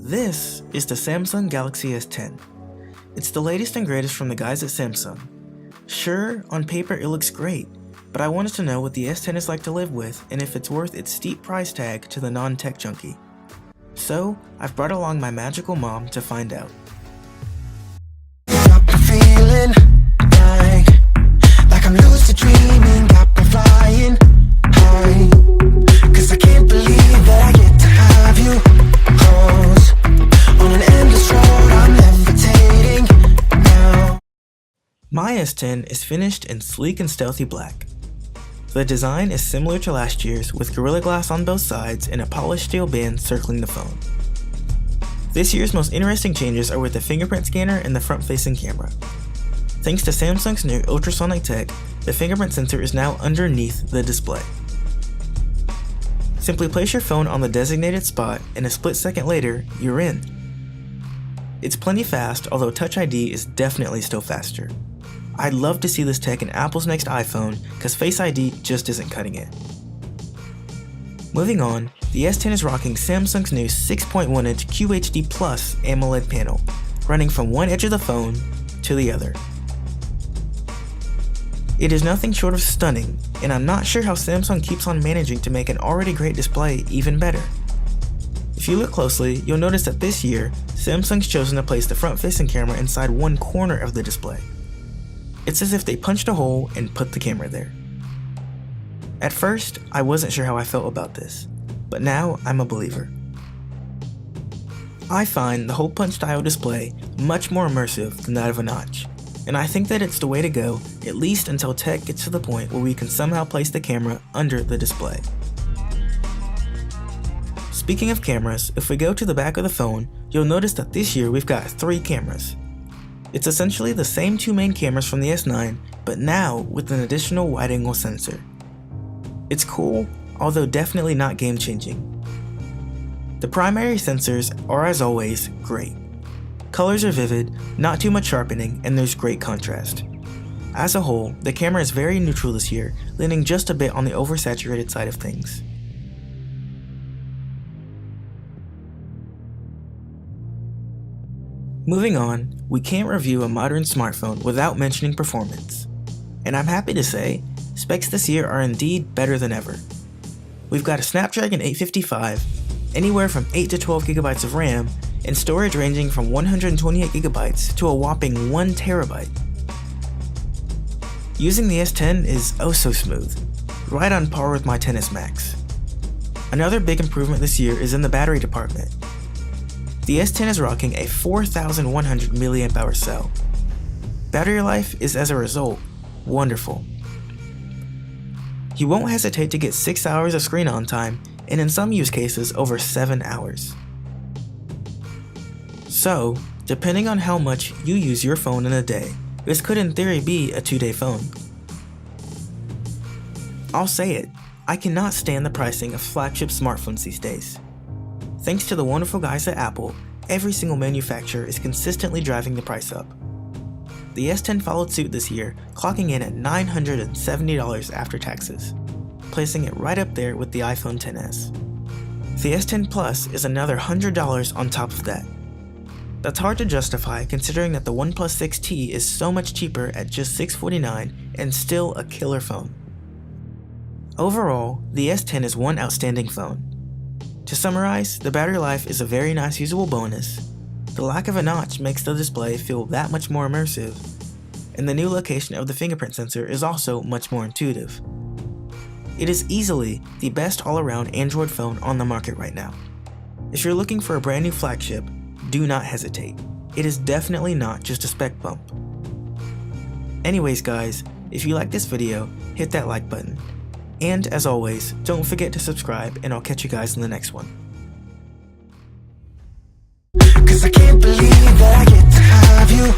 This is the Samsung Galaxy S10. It's the latest and greatest from the guys at Samsung. Sure, on paper it looks great, but I wanted to know what the S10 is like to live with and if it's worth its steep price tag to the non-tech junkie. So, I've brought along my magical mom to find out. Got me feeling like I'm lucid dreaming, got me flying high, 'cause I can't believe that I get to have you close on an endless road. I'm levitating now. My S10 is finished in sleek and stealthy black. The design is similar to last year's, with Gorilla Glass on both sides and a polished steel band circling the phone. This year's most interesting changes are with the fingerprint scanner and the front-facing camera. Thanks to Samsung's new ultrasonic tech, the fingerprint sensor is now underneath the display. Simply place your phone on the designated spot and a split second later, you're in. It's plenty fast, although Touch ID is definitely still faster. I'd love to see this tech in Apple's next iPhone, cause Face ID just isn't cutting it. Moving on, the S10 is rocking Samsung's new 6.1-inch QHD Plus AMOLED panel, running from one edge of the phone to the other. It is nothing short of stunning, and I'm not sure how Samsung keeps on managing to make an already great display even better. If you look closely, you'll notice that this year, Samsung's chosen to place the front-facing camera inside one corner of the display. It's as if they punched a hole and put the camera there. At first, I wasn't sure how I felt about this, but now I'm a believer. I find the hole punch style display much more immersive than that of a notch, and I think that it's the way to go, at least until tech gets to the point where we can somehow place the camera under the display. Speaking of cameras, if we go to the back of the phone, you'll notice that this year we've got 3 cameras. It's essentially the same 2 main cameras from the S9, but now with an additional wide-angle sensor. It's cool, although definitely not game-changing. The primary sensors are, as always, great. Colors are vivid, not too much sharpening, and there's great contrast. As a whole, the camera is very neutral this year, leaning just a bit on the oversaturated side of things. Moving on, we can't review a modern smartphone without mentioning performance. And I'm happy to say, specs this year are indeed better than ever. We've got a Snapdragon 855, anywhere from 8 to 12 GB of RAM, and storage ranging from 128 GB to a whopping 1 TB. Using the S10 is oh so smooth, right on par with my XS Max. Another big improvement this year is in the battery department. The S10 is rocking a 4100 mAh cell. Battery life is, as a result, wonderful. You won't hesitate to get 6 hours of screen on time, and in some use cases over 7 hours. So, depending on how much you use your phone in a day, this could in theory be a 2-day phone. I'll say it, I cannot stand the pricing of flagship smartphones these days. Thanks to the wonderful guys at Apple, every single manufacturer is consistently driving the price up. The S10 followed suit this year, clocking in at $970 after taxes, placing it right up there with the iPhone XS. The S10 Plus is another $100 on top of that. That's hard to justify considering that the OnePlus 6T is so much cheaper at just $649 and still a killer phone. Overall, the S10 is one outstanding phone. To summarize, the battery life is a very nice usable bonus, the lack of a notch makes the display feel that much more immersive, and the new location of the fingerprint sensor is also much more intuitive. It is easily the best all-around Android phone on the market right now. If you're looking for a brand new flagship, do not hesitate. It is definitely not just a spec bump. Anyways guys, if you like this video, hit that like button. And as always, don't forget to subscribe, and I'll catch you guys in the next one. 'Cause I can't believe that I get to have you